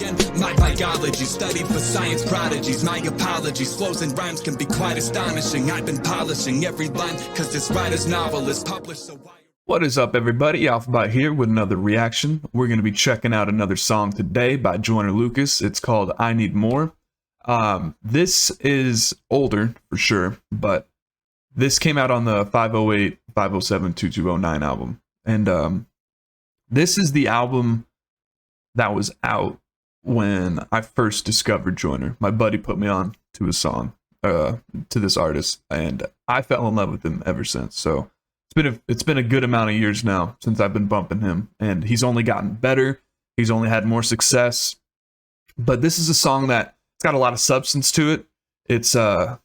passion, my biology. Studied for science prodigies, my apologies. Flows and rhymes can be quite astonishing. I've been polishing every line, cause this writer's novel is published, so why... What is up, everybody? Alphabyte here with another reaction. We're going to be checking out another song today by Joyner Lucas. It's called I Need More. This is older for sure, but this came out on the 508, 507, 2209 album. And this is the album that was out when I first discovered Joyner. My buddy put me on to his song, to this artist, and I fell in love with him ever since. So it's been a good amount of years now since I've been bumping him, and he's only gotten better. He's only had more success. But this is a song that it's got a lot of substance to it. It's you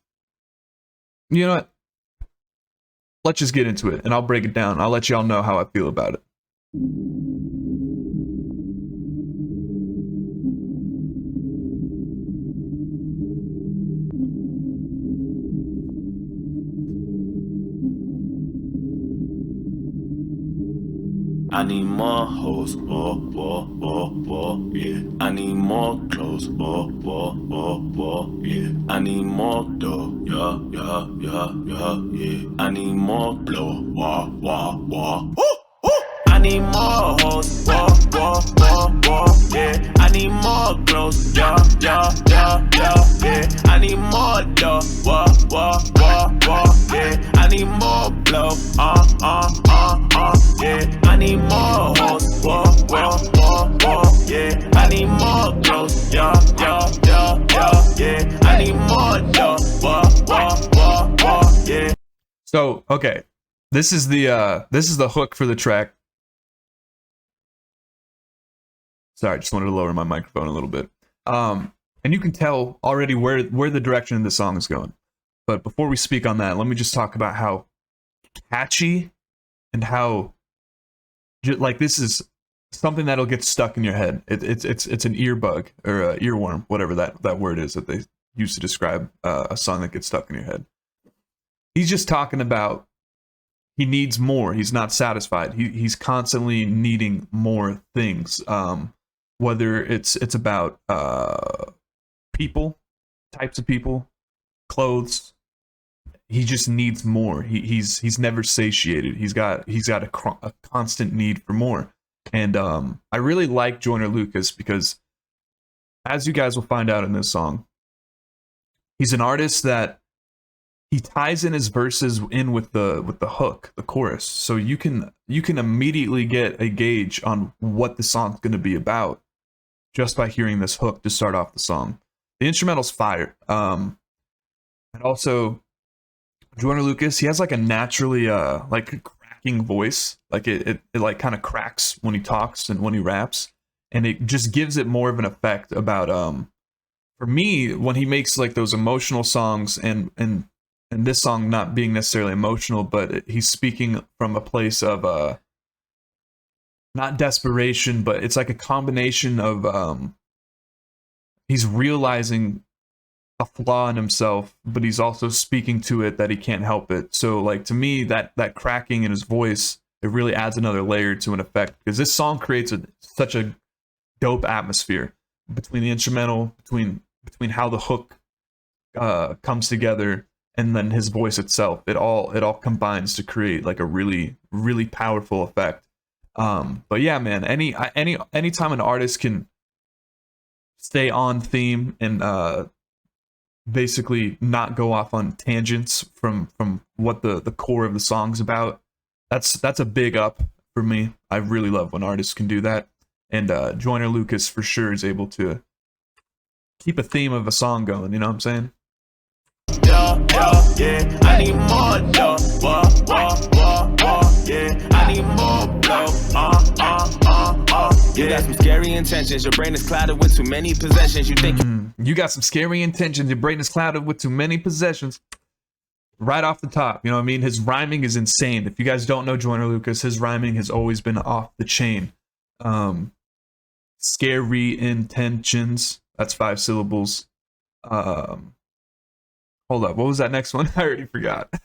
know what? Let's just get into it, and I'll break it down. I'll let y'all know how I feel about it. I need more hoes, yeah. I need more clothes, yeah. I need more dough, yeah. I need more blow, I need more hoes, yeah. I need more clothes, yeah. I need more dough, yeah. I need more blow, yeah. I need more hoes, yeah. I need more clothes, yeah. I need more dough, yeah. So, okay. This is the hook for the track. Sorry, I just wanted to lower my microphone a little bit. And you can tell already where the direction of the song is going. But before we speak on that, let me just talk about how catchy and how, like, this is something that'll get stuck in your head. It's an earbug or a earworm, whatever that word is that they use to describe a song that gets stuck in your head. He's just talking about he needs more. He's not satisfied. He's constantly needing more things. Whether it's about people, types of people, clothes. He just needs more. He's never satiated. He's got a constant need for more. And I really like Joyner Lucas because, as you guys will find out in this song, he's an artist that he ties in his verses in with the hook, the chorus. So you can immediately get a gauge on what the song's going to be about just by hearing this hook to start off the song. The instrumental's fire. And also, Joyner Lucas, he has like a naturally like cracking voice. Like it like kind of cracks when he talks and when he raps, and it just gives it more of an effect about for me, when he makes like those emotional songs, and this song not being necessarily emotional, but he's speaking from a place of not desperation, but it's like a combination of he's realizing a flaw in himself, but he's also speaking to it that he can't help it. So like, to me, that cracking in his voice, it really adds another layer to an effect, because this song creates such a dope atmosphere between the instrumental, between how the hook comes together, and then his voice itself. It all combines to create like a really, really powerful effect. But yeah, man, anytime an artist can stay on theme and basically not go off on tangents from what the core of the song's about, that's a big up for me. I really love when artists can do that, and Joyner Lucas for sure is able to keep a theme of a song going, you know what I'm saying? Yeah, I need more dough, yeah, I need more blow, You got some scary intentions, your brain is clouded with too many possessions. You think you got some scary intentions, your brain is clouded with too many possessions. Right off the top, you know what I mean? His rhyming is insane. If you guys don't know Joyner Lucas, his rhyming has always been off the chain. Scary intentions, that's 5 syllables. Hold up, what was that next one? I already forgot. You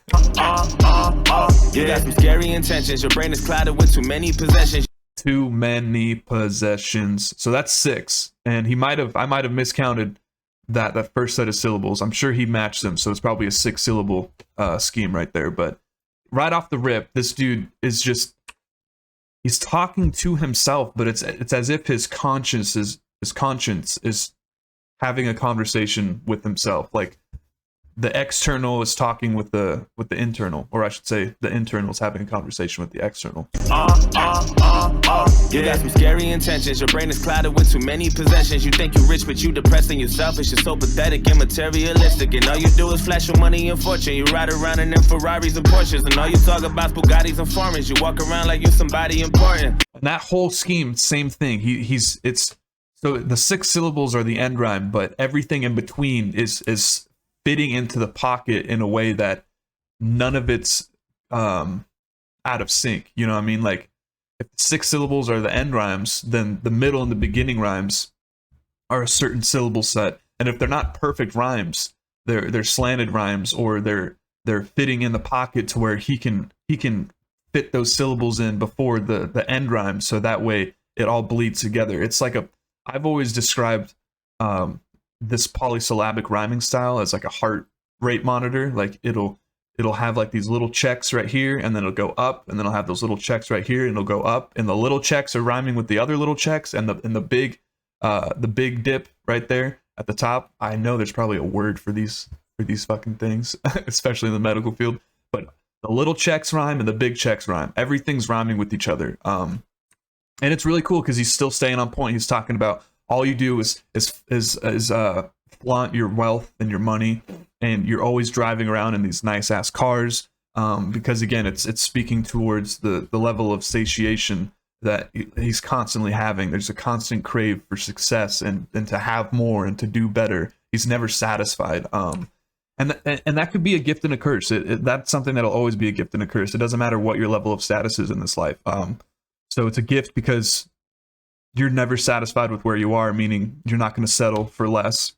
got some scary intentions, your brain is clouded with too many possessions. too many possessions. So that's 6. And I might have miscounted that first set of syllables. I'm sure he matched them, so it's probably a 6-syllable scheme right there. But right off the rip, this dude is just, he's talking to himself, but it's as if his conscience is having a conversation with himself. Like the external is talking with the internal, or I should say the internal is having a conversation with the external. You got some scary intentions. Your brain is clouded with too many possessions. You think you're rich, but you depressed and you're selfish. You're so pathetic and materialistic, and all you do is flash your money and fortune. You ride around in them Ferraris and Porsches, and all you talk about is Bugattis and foreigns. You walk around like you somebody important. And that whole scheme, same thing. It's so the 6 syllables are the end rhyme, but everything in between is fitting into the pocket in a way that none of it's out of sync. You know what I mean? Like if the 6 syllables are the end rhymes, then the middle and the beginning rhymes are a certain syllable set. And if they're not perfect rhymes, they're slanted rhymes, or they're fitting in the pocket to where he can fit those syllables in before the end rhyme, so that way it all bleeds together. It's like I've always described this polysyllabic rhyming style as like a heart rate monitor. Like it'll have like these little checks right here, and then it'll go up, and then it'll have those little checks right here, and it'll go up, and the little checks are rhyming with the other little checks, and the big dip right there at the top. I know there's probably a word for these fucking things, especially in the medical field, but the little checks rhyme and the big checks rhyme. Everything's rhyming with each other. And it's really cool because he's still staying on point. He's talking about all you do is flaunt your wealth and your money, and you're always driving around in these nice ass cars. Because again, it's speaking towards the level of satiation that he's constantly having. There's a constant crave for success and to have more and to do better. He's never satisfied. And that could be a gift and a curse. That's something that'll always be a gift and a curse. It doesn't matter what your level of status is in this life. So it's a gift because you're never satisfied with where you are, meaning you're not going to settle for less.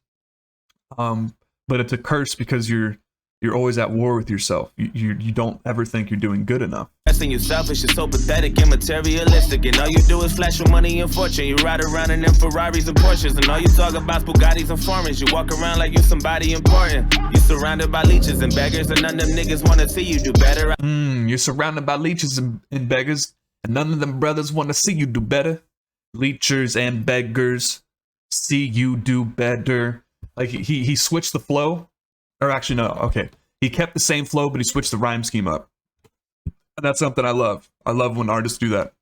But it's a curse because you're always at war with yourself. You don't ever think you're doing good enough. And you're selfish, you're so pathetic and materialistic, and all you do is flash your money and fortune. You ride around in them Ferraris and Porsches, and all you talk about is Bugattis and foreigns. You walk around like you somebody important. You're surrounded by leeches and beggars, and none of them niggas wanna see you do better. You're surrounded by leeches and beggars, and none of them brothers want to see you do better. Leechers and beggars see you do better. Like he switched the flow, or actually no, okay. He kept the same flow, but he switched the rhyme scheme up. And that's something I love. I love when artists do that.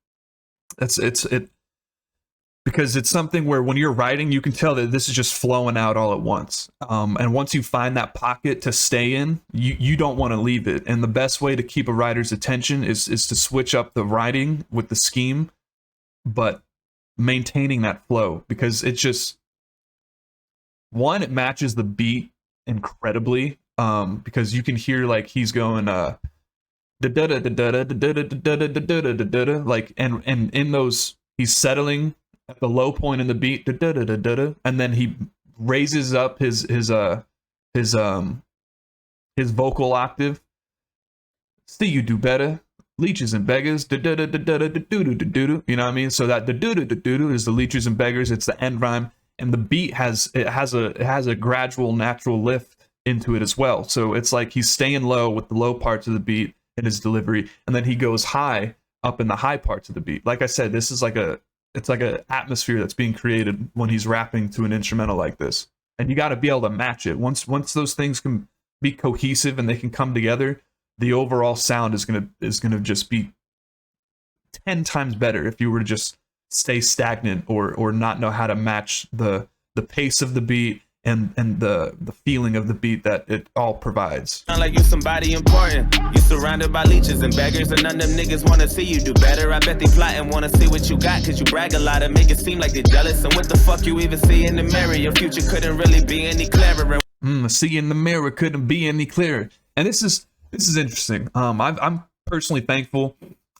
Because it's something where when you're writing, you can tell that this is just flowing out all at once. And once you find that pocket to stay in, you don't want to leave it. And the best way to keep a writer's attention is to switch up the writing with the scheme, but maintaining that flow, because it's just, one, it matches the beat incredibly, because you can hear like he's going like, and in those, he's settling at the low point in the beat, and then he raises up his vocal octave. See you do better, leeches and beggars, you know what I mean? So that is the leeches and beggars. It's the end rhyme, and the beat has a gradual natural lift into it as well. So it's like he's staying low with the low parts of the beat in his delivery, and then he goes high up in the high parts of the beat. Like I said, this is like a atmosphere that's being created when he's rapping to an instrumental like this, and you got to be able to match it. Once those things can be cohesive and they can come together, the overall sound is gonna just be 10 times better. If you were to just stay stagnant or not know how to match the pace of the beat and the feeling of the beat that it all provides. Like you somebody important. You surrounded by leeches and beggars, and none of them niggas wanna see you do better. I bet they plot and wanna see what you got, cause you brag a lot and make it seem like they're jealous. And what the fuck you even see in the mirror? Your future couldn't really be any clearer. See in the mirror couldn't be any clearer. And this is interesting. I'm personally thankful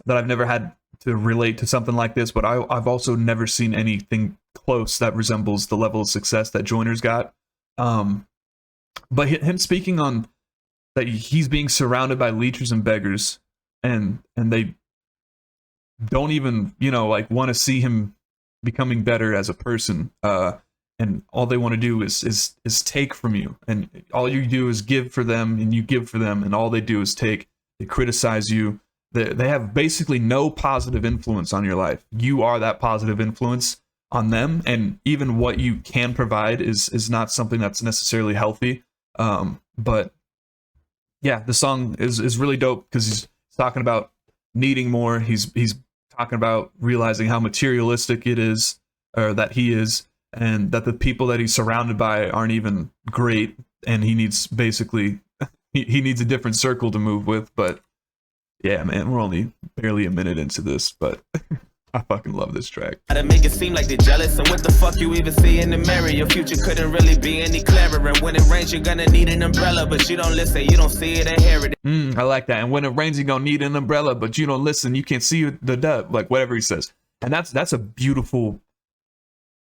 that I've never had to relate to something like this, but I've also never seen anything close that resembles the level of success that Joyner's got. But him speaking on that he's being surrounded by leechers and beggars, and they don't even, you know, like want to see him becoming better as a person. And all they want to do is take from you, and all you do is give for them, and you give for them, and all they do is take. They criticize you. They have basically no positive influence on your life. You are that positive influence on them, and even what you can provide is not something that's necessarily healthy. But yeah, the song is really dope because he's talking about needing more. He's talking about realizing how materialistic it is, or that he is, and that the people that he's surrounded by aren't even great, and he needs basically he needs a different circle to move with. But yeah, man, we're only barely a minute into this, but I fucking love this track. To make it seem like they're jealous, and what the fuck you even see in the mirror? Your future couldn't really be any clearer, and when it rains you're gonna need an umbrella, but you don't listen, you don't see it or hear it. I like that. And when it rains you're gonna need an umbrella, but you don't listen, you can't see the dub, like whatever he says. And that's a beautiful,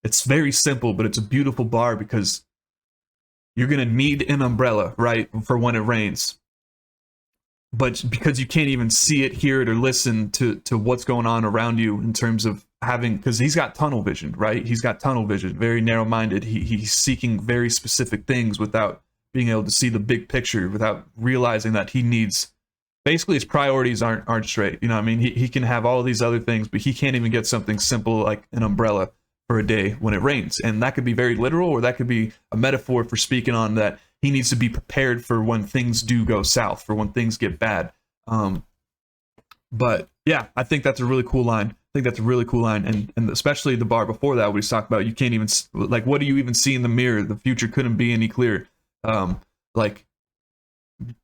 it's very simple, but it's a beautiful bar, because you're gonna need an umbrella, right, for when it rains. But because you can't even see it, hear it, or listen to what's going on around you in terms of having, because he's got tunnel vision, right? He's got tunnel vision, very narrow-minded. He's seeking very specific things without being able to see the big picture, without realizing that he needs, basically his priorities aren't straight. You know what I mean? He can have all these other things, but he can't even get something simple like an umbrella for a day when it rains. And that could be very literal, or that could be a metaphor for speaking on that he needs to be prepared for when things do go south, for when things get bad. But yeah, I think that's a really cool line. And especially the bar before that, where he's talking about, you can't even, like, what do you even see in the mirror? The future couldn't be any clearer. Like,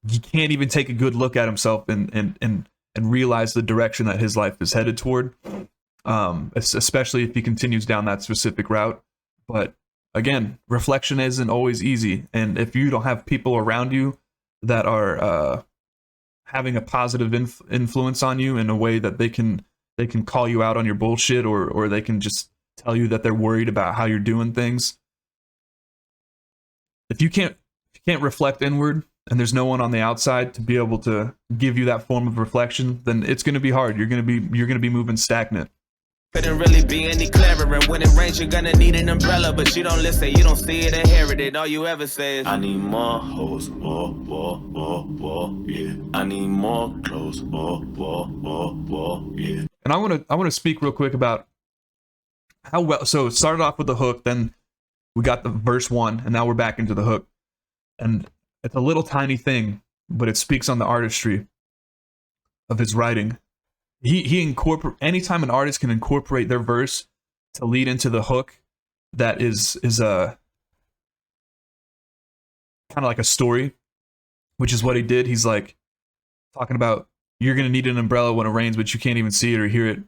he can't even take a good look at himself and realize the direction that his life is headed toward. Especially if he continues down that specific route. But again, reflection isn't always easy, and if you don't have people around you that are having a positive influence on you in a way that they can call you out on your bullshit, or they can just tell you that they're worried about how you're doing things. If you can't reflect inward, and there's no one on the outside to be able to give you that form of reflection, then it's going to be hard. You're going to be moving stagnant. Couldn't really be any clearer, and when it rains you're gonna need an umbrella, but you don't listen, you don't see it or hear it. All you ever say is, I need more hoes, more, yeah. I need more clothes, more, yeah. And I want to speak real quick about how well. So it started off with the hook, then we got the verse 1, and now we're back into the hook. And it's a little tiny thing, but it speaks on the artistry of his writing. He anytime an artist can incorporate their verse to lead into the hook, that is a kind of like a story, which is what he did. He's like talking about, you're gonna need an umbrella when it rains, but you can't even see it or hear it,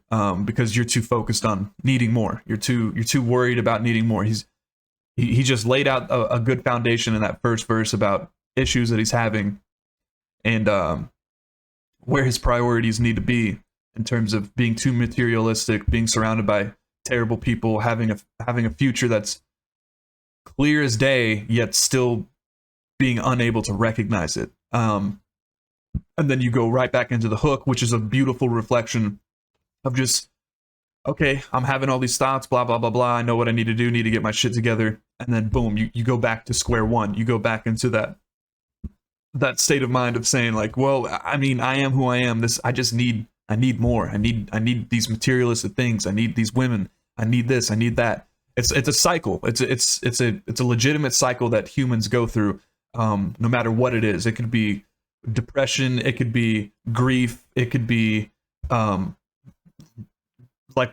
because you're too focused on needing more. You're too worried about needing more. He just laid out a good foundation in that first verse about issues that he's having, and where his priorities need to be in terms of being too materialistic, being surrounded by terrible people, having a future that's clear as day, yet still being unable to recognize it. And then you go right back into the hook, which is a beautiful reflection of just, okay, I'm having all these thoughts, blah, blah, blah, blah. I know what I need to do, need to get my shit together. And then boom, you go back to square one. You go back into that state of mind of saying, like, well, I mean, I am who I am. I need more. I need these materialistic things. I need these women. I need this. I need that. It's a cycle. It's a legitimate cycle that humans go through, no matter what it is. It could be depression. It could be grief. It could be like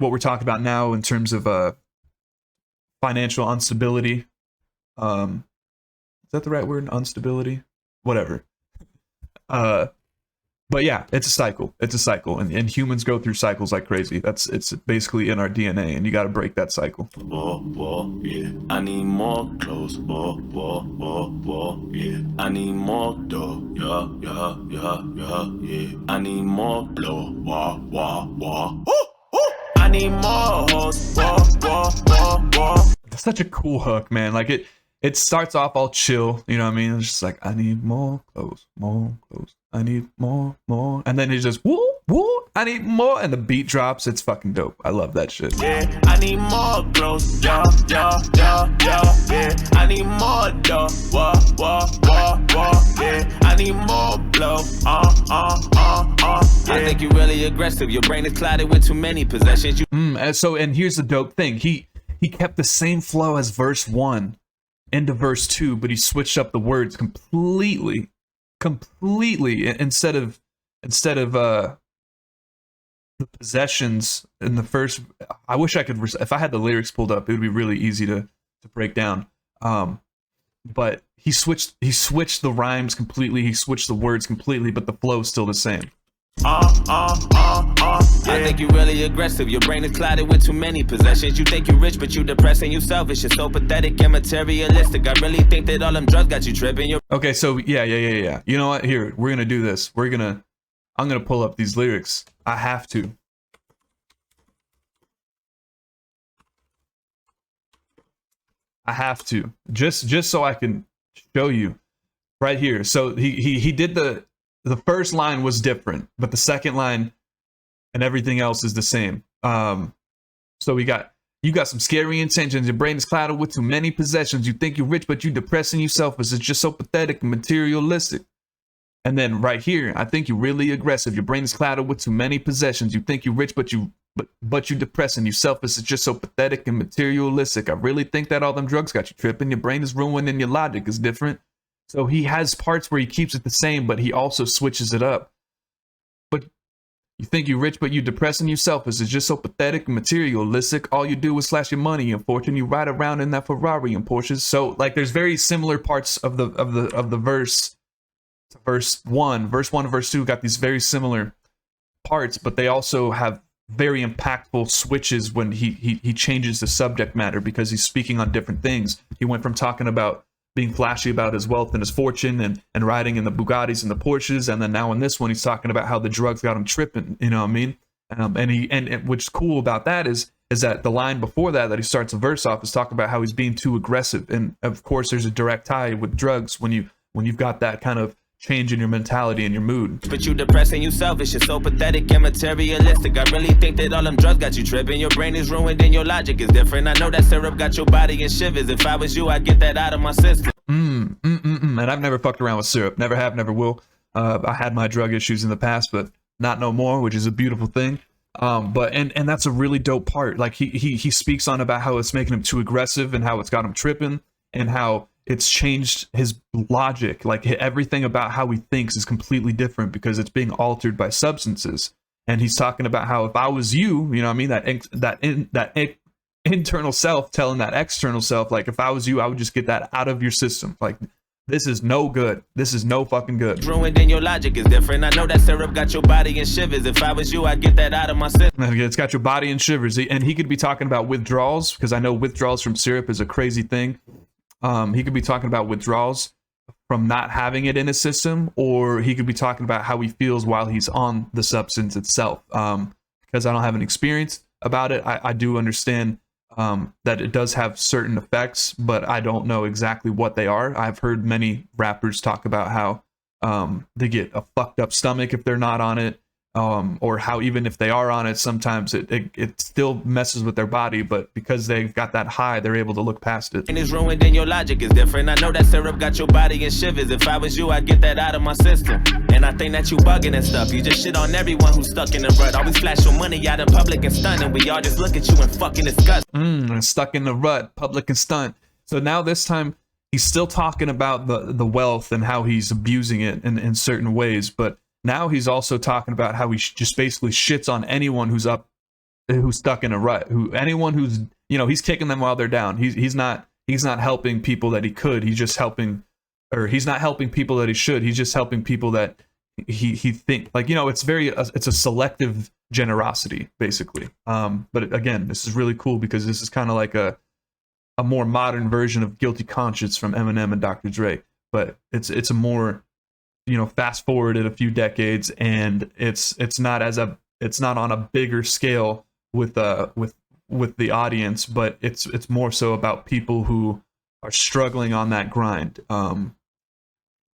what we're talking about now in terms of financial instability. Is that the right word? Instability? Whatever. But yeah, it's a cycle. And humans go through cycles like crazy. It's basically in our DNA, and you got to break that cycle. Yeah. I need more clothes, yeah. I need more dough, yeah. I need more blow, I need more hoes, That's such a cool hook, man. Like it starts off all chill, you know what I mean? It's just like, I need more clothes. I need more. And then it just, whoop, woo, I need more, and the beat drops. It's fucking dope. I love that shit. Yeah, I need more clothes, yeah. I need more dough, yeah. I need more blow, I think you really aggressive. Your brain is clouded with too many possessions. And here's the dope thing. He kept the same flow as verse 1 into verse 2, but he switched up the words completely. Instead of the possessions in the first. I wish I could, if I had the lyrics pulled up, it would be really easy to break down. But he switched the rhymes completely, he switched the words completely, but the flow is still the same. I think you really aggressive. Your brain is clouded with too many possessions. You think you rich, but you depressed and you selfish. You're so pathetic and materialistic. I really think that all them drugs got you tripping. Okay, so yeah. You know what? Here, we're gonna do this. I'm gonna pull up these lyrics. I have to. Just so I can show you right here. So he did the first line was different, but the second line and everything else is the same. So you got some scary intentions. Your brain is clouded with too many possessions. You think you're rich, but you depressing yourself. It's just so pathetic and materialistic. And then right here, I think you're really aggressive. Your brain is clouded with too many possessions. You think you're rich, but you depressing yourself. It's just so pathetic and materialistic. I really think that all them drugs got you tripping. Your brain is ruined and your logic is different. So he has parts where he keeps it the same, but he also switches it up. But you think you're rich, but you depressing yourself. It's just so pathetic and materialistic. All you do is slash your money and fortune. You ride around in that Ferrari and Porsches. So like, there's very similar parts of the verse. Verse 1 and verse 2 got these very similar parts, but they also have very impactful switches when he changes the subject matter, because he's speaking on different things. He went from talking about being flashy about his wealth and his fortune and riding in the Bugattis and the Porsches, and then now in this one he's talking about how the drugs got him tripping, you know what I mean? And what's cool about that is that the line before that he starts a verse off is talking about how he's being too aggressive, and of course there's a direct tie with drugs when you've got that kind of change in your mentality and your mood. But you depressed and you selfish. You're so pathetic and materialistic. I really think that all them drugs got you tripping. Your brain is ruined and your logic is different. I know that syrup got your body in shivers. If I was you, I'd get that out of my system. And I've never fucked around with syrup. Never have, never will. I had my drug issues in the past, but not no more, which is a beautiful thing. But that's a really dope part. Like he speaks on about how it's making him too aggressive and how it's got him tripping and how it's changed his logic. Like everything about how he thinks is completely different because it's being altered by substances. And he's talking about how if I was you, you know what I mean? That internal self telling that external self, like if I was you, I would just get that out of your system. Like this is no good. This is no fucking good. Ruined and your logic is different. I know that syrup got your body in shivers. If I was you, I'd get that out of my system. It's got your body in shivers. And he could be talking about withdrawals, because I know withdrawals from syrup is a crazy thing. He could be talking about withdrawals from not having it in his system, or he could be talking about how he feels while he's on the substance itself. Because I don't have an experience about it, I do understand that it does have certain effects, but I don't know exactly what they are. I've heard many rappers talk about how they get a fucked up stomach if they're not on it. Or how even if they are on it, sometimes it still messes with their body, but because they've got that high, they're able to look past it. And it's ruined and your logic is different. I know that syrup got your body in shivers. If I was you, I'd get that out of my system. And I think that you bugging and stuff. You just shit on everyone who's stuck in the rut. Always flash your money out in public and stunt, and we all just look at you and fucking disgust. Stuck in the rut, public and stunt. So now this time he's still talking about the wealth and how he's abusing it in certain ways, but now he's also talking about how he just basically shits on anyone who's stuck in a rut, anyone who's, you know, he's kicking them while they're down. He's not helping people that he could. He's just helping, or he's not helping people that he should. He's just helping people that he think, like, you know, it's a selective generosity basically. But again, this is really cool because this is kind of like a more modern version of Guilty Conscience from Eminem and Dr. Dre, but it's a more, you know, fast forwarded a few decades, and it's not on a bigger scale with the audience, but it's more so about people who are struggling on that grind.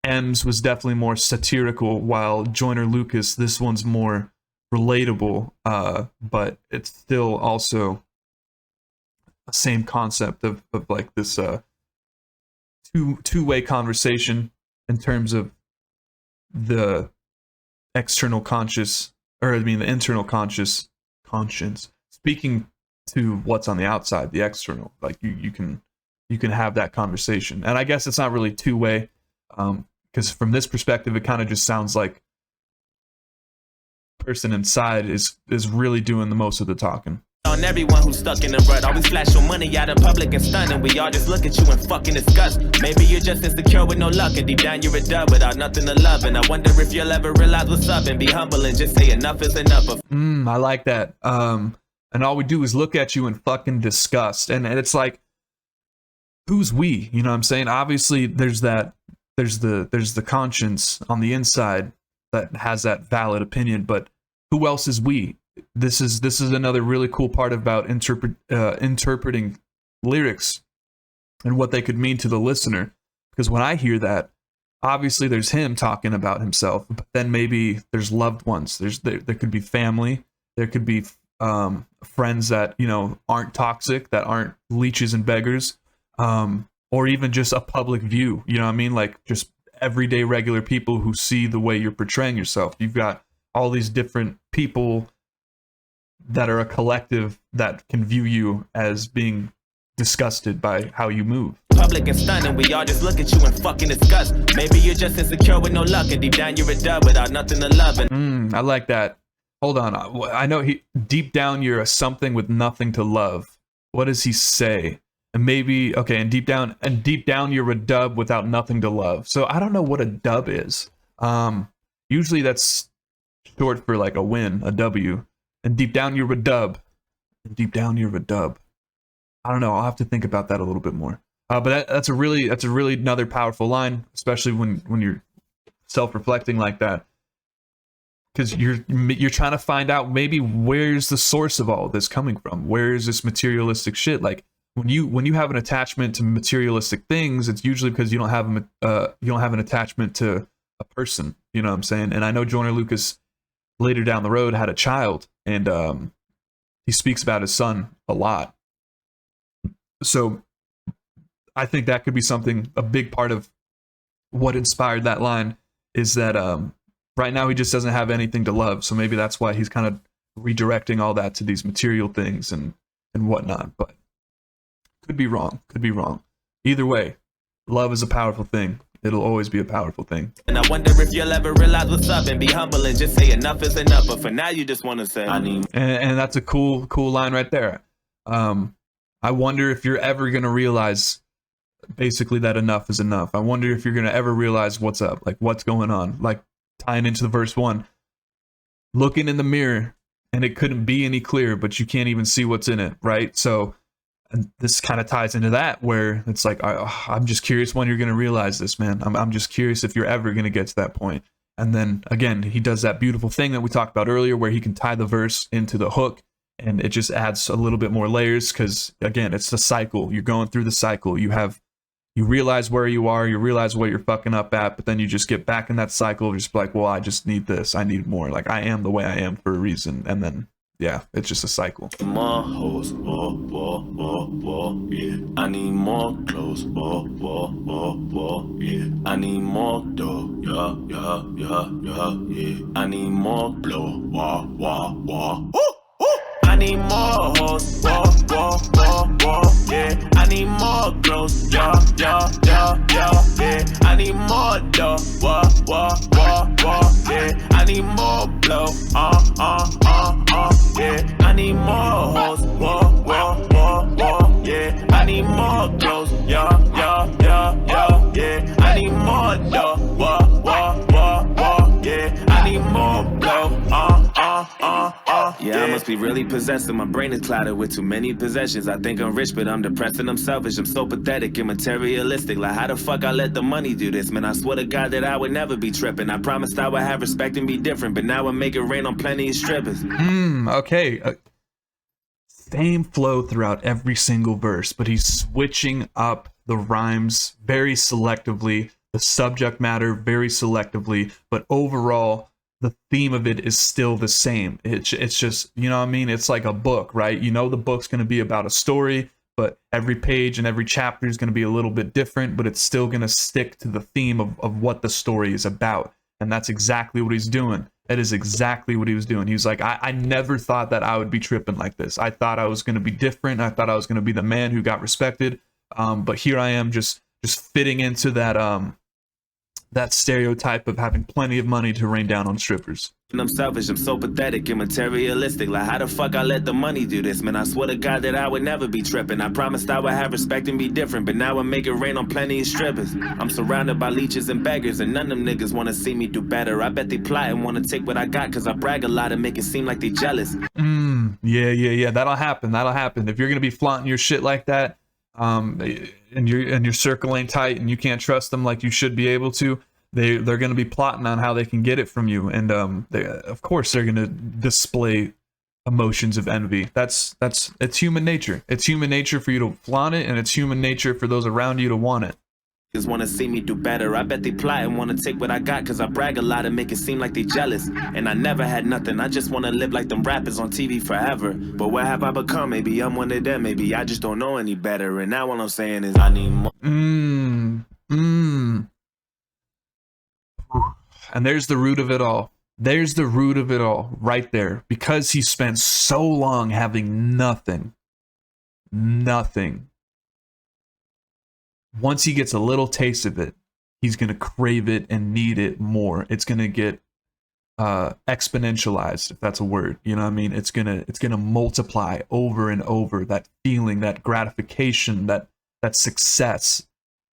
M's was definitely more satirical, while Joyner Lucas, this one's more relatable, but it's still also the same concept of like this two-way conversation in terms of the external conscious, or I mean the internal conscience speaking to what's on the outside, the external. Like you can have that conversation, and I guess it's not really two-way, because from this perspective, it kind of just sounds like the person inside is really doing the most of the talking. On everyone who's stuck in the rut, always flash your money out in public and stunning. We all just look at you and fucking disgust. Maybe you're just insecure with no luck, and deep down you're a dub without nothing to love. And I wonder if you'll ever realize what's up and be humble and just say enough is enough. I like that. And all we do is look at you and fucking disgust. And it's like, who's we? You know what I'm saying? Obviously, there's the conscience on the inside that has that valid opinion, but who else is we? This is another really cool part about interpreting lyrics and what they could mean to the listener. Because when I hear that, obviously there's him talking about himself, but then maybe there's loved ones. There could be family. There could be friends that, you know, aren't toxic, that aren't leeches and beggars, or even just a public view. You know what I mean? Like just everyday regular people who see the way you're portraying yourself. You've got all these different people that are a collective that can view you as being disgusted by how you move. Public and stunning, we all just look at you and fucking disgust. Maybe you're just insecure with no luck, and deep down you're a dub without nothing to love. I like that. Hold on, I know deep down you're a something with nothing to love. What does he say? And maybe, okay, and deep down you're a dub without nothing to love. So I don't know what a dub is. Usually that's short for like a win, a W. And deep down you're a dub. And deep down you're a dub. I don't know. I'll have to think about that a little bit more. But that's a really another powerful line, especially when you're self-reflecting like that, because you're trying to find out maybe where's the source of all of this coming from. Where is this materialistic shit? Like when you have an attachment to materialistic things, it's usually because you don't have an attachment to a person. You know what I'm saying? And I know Joyner Lucas later down the road had a child, and he speaks about his son a lot. So I think that could be something, a big part of what inspired that line is that right now he just doesn't have anything to love. So maybe that's why he's kind of redirecting all that to these material things and whatnot. But could be wrong. Either way, love is a powerful thing. It'll always be a powerful thing. And I wonder if you'll ever realize what's up and be humble and just say enough is enough. But for now, you just want to say, I need. And that's a cool line right there. I wonder if you're ever going to realize basically that enough is enough. I wonder if you're going to ever realize what's up, like what's going on, like tying into the verse 1, looking in the mirror and it couldn't be any clearer, but you can't even see what's in it. Right. So and this kind of ties into that, where it's like, I'm just curious when you're going to realize this, man. I'm just curious if you're ever going to get to that point. And then again, he does that beautiful thing that we talked about earlier, where he can tie the verse into the hook, and it just adds a little bit more layers. Because again, it's the cycle. You're going through the cycle. You realize where you are, you realize what you're fucking up at, but then you just get back in that cycle, just like, well, I just need this, I need more. Like, I am the way I am for a reason. And then, yeah, it's just a cycle. More hoes, yeah. I need more clothes, yeah. I need more dough, yeah. I need more blow, I need more hoes, yeah. I need more clothes, yeah. I need more dough, yeah. I need more blow, yeah. I need more hoes, yeah. I need more clothes, yeah. I need more dough, yeah. I need more blow, yeah, I must be really possessed and my brain is clouded with too many possessions. I think I'm rich, but I'm depressed and I'm selfish. I'm so pathetic and materialistic. Like, how the fuck I let the money do this? Man, I swear to God that I would never be tripping. I promised I would have respect and be different, but now I make it rain on plenty of strippers. Okay. Same flow throughout every single verse, but he's switching up the rhymes very selectively, the subject matter very selectively, but overall, the theme of it is still the same. It's just, you know what I mean? It's like a book, right? You know the book's going to be about a story, but every page and every chapter is going to be a little bit different, but it's still going to stick to the theme of what the story is about. And that's exactly what he's doing. That is exactly what he was doing. He was like, I never thought that I would be tripping like this. I thought I was going to be different. I thought I was going to be the man who got respected. But here I am just fitting into that stereotype of having plenty of money to rain down on strippers. I'm selfish, I'm so pathetic and materialistic. Like, how the fuck I let the money do this? Man, I swear to God that I would never be tripping. I promised I would have respect and be different, but now I make it rain on plenty of strippers. I'm surrounded by leeches and beggars, and none of them niggas want to see me do better. I bet they plot and want to take what I got, cause I brag a lot and make it seem like they jealous. Yeah. That'll happen. If you're gonna be flaunting your shit like that, and your circle ain't tight and you can't trust them like you should be able to, they're going to be plotting on how they can get it from you, and of course they're going to display emotions of envy. It's human nature. It's human nature for you to flaunt it, and it's human nature for those around you to want it. Niggas want to see me do better. I bet they plot and want to take what I got, cause I brag a lot and make it seem like they jealous. And I never had nothing. I just want to live like them rappers on TV forever. But what have I become? Maybe I'm one of them. Maybe I just don't know any better. And now all I'm saying is I need more. And there's the root of it all. There's the root of it all right there. Because he spent so long having nothing. Once he gets a little taste of it, he's going to crave it and need it more. It's going to get exponentialized, if that's a word. You know what I mean? It's going to multiply over and over. That feeling, that gratification, that success,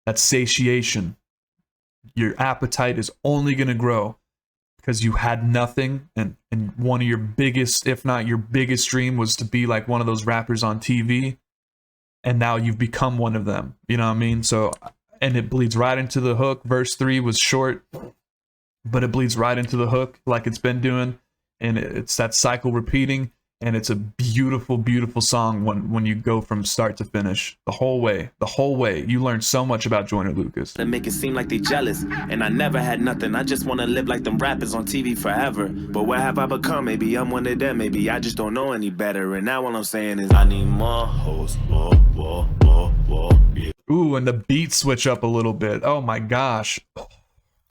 that satiation. Your appetite is only going to grow because you had nothing, and one of your biggest, if not your biggest dream, was to be like one of those rappers on TV, and now you've become one of them. You know what I mean? So, and it bleeds right into the hook. Verse 3 was short, but it bleeds right into the hook like it's been doing, and it's that cycle repeating, and it's a beautiful, beautiful song when you go from start to finish. The whole way. You learn so much about Joyner Lucas. And make it seem like they jealous. And I never had nothing. I just want to live like them rappers on TV forever. But what have I become? Maybe I'm one of them. Maybe I just don't know any better. And now all I'm saying is I need more hoes. Yeah. Ooh, and the beats switch up a little bit. Oh my gosh.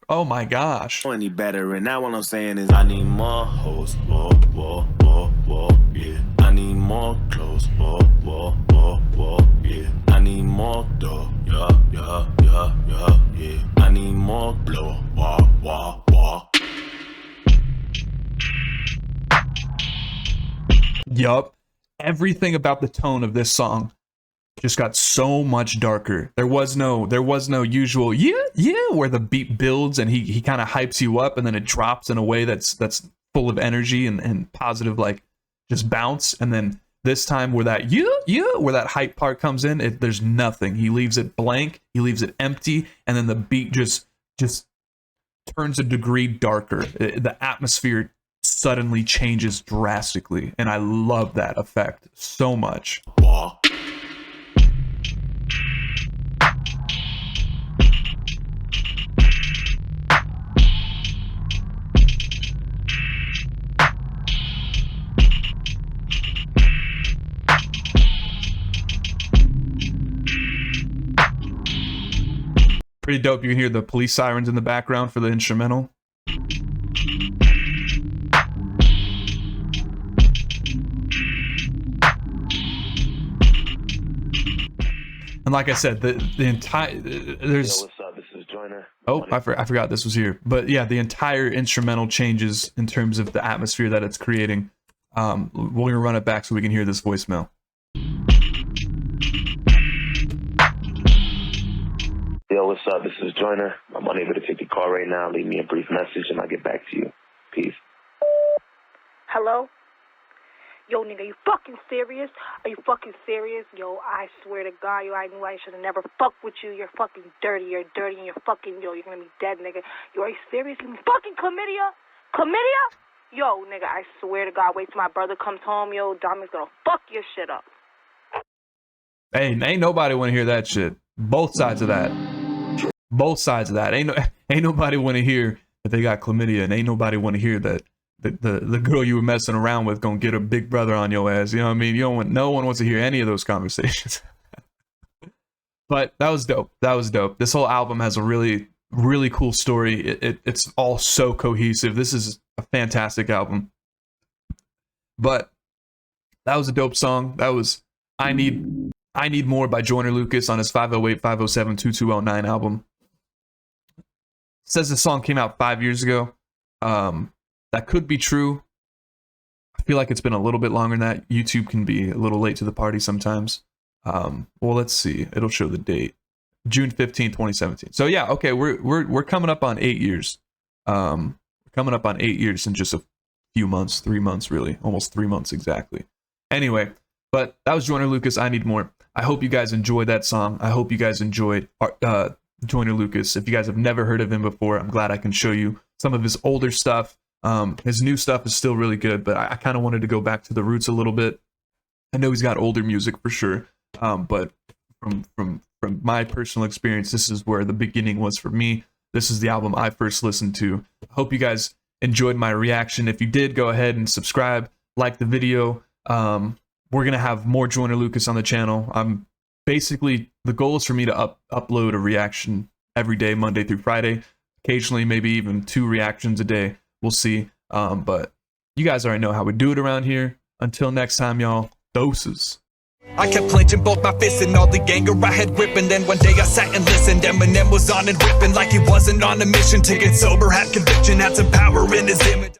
Any better. And now all I'm saying is I need more hoes. Yeah. I need more clothes. Yeah. I need more dough. Yeah. I need more blow. Yup. Everything about the tone of this song just got so much darker. There was no usual where the beat builds and he kind of hypes you up and then it drops in a way that's full of energy and positive, like just bounce. And then this time where that where that hype part comes in, there's nothing. He leaves it blank, he leaves it empty, and then the beat just turns a degree darker. The atmosphere suddenly changes drastically, and I love that effect so much. Pretty dope. You can hear the police sirens in the background for the instrumental. And like I said, the entire there's. Yo, what's up? This is Joyner. Oh, I forgot this was here. But yeah, the entire instrumental changes in terms of the atmosphere that it's creating. We're gonna run it back so we can hear this voicemail. Yo, what's up? This is Joyner. I'm unable to take your call right now. Leave me a brief message and I'll get back to you. Peace. Hello? Yo, nigga, you fucking serious? Are you fucking serious? Yo, I swear to God, yo, I knew I should have never fucked with you. You're fucking dirty. You're dirty and you're fucking, yo, you're gonna be dead, nigga. Yo, are you serious? You fucking chlamydia? Chlamydia? Yo, nigga, I swear to God, wait till my brother comes home, yo, Dominic's gonna fuck your shit up. Hey, ain't nobody want to hear that shit. Both sides of that. Ain't nobody want to hear if they got chlamydia, and ain't nobody want to hear that the girl you were messing around with gonna get a big brother on your ass. You know what I mean? You don't want, no one wants to hear any of those conversations. But that was dope. That was dope. This whole album has a really, really cool story. It's all so cohesive. This is a fantastic album. But that was a dope song. That was I Need More by Joyner Lucas on his 508-507-2209 album. Says the song came out 5 years ago. That could be true. I feel like it's been a little bit longer than that. YouTube can be a little late to the party sometimes. Well, let's see. It'll show the date. June 15, 2017. So yeah, okay, we're coming up on 8 years. Coming up on 8 years in just a few months, 3 months really, almost 3 months exactly. Anyway, but that was Joyner Lucas, I Need More. I hope you guys enjoyed that song. I hope you guys enjoyed Joyner Lucas. If you guys have never heard of him before, I'm glad I can show you some of his older stuff. His new stuff is still really good, but I kind of wanted to go back to the roots a little bit. I know he's got older music for sure, but from my personal experience, this is where the beginning was for me. This is the album I first listened to. I hope you guys enjoyed my reaction. If you did, go ahead and subscribe, like the video. We're gonna have more Joyner Lucas on the channel. I'm basically, the goal is for me to upload a reaction every day, Monday through Friday. Occasionally, maybe even 2 reactions a day. We'll see. But you guys already know how we do it around here. Until next time, y'all. Doses. I kept clenching both my fists and all the anger I had whipping. Then one day I sat and listened. Eminem was on and ripping like he wasn't on a mission to get sober. Had conviction, had some power in his image.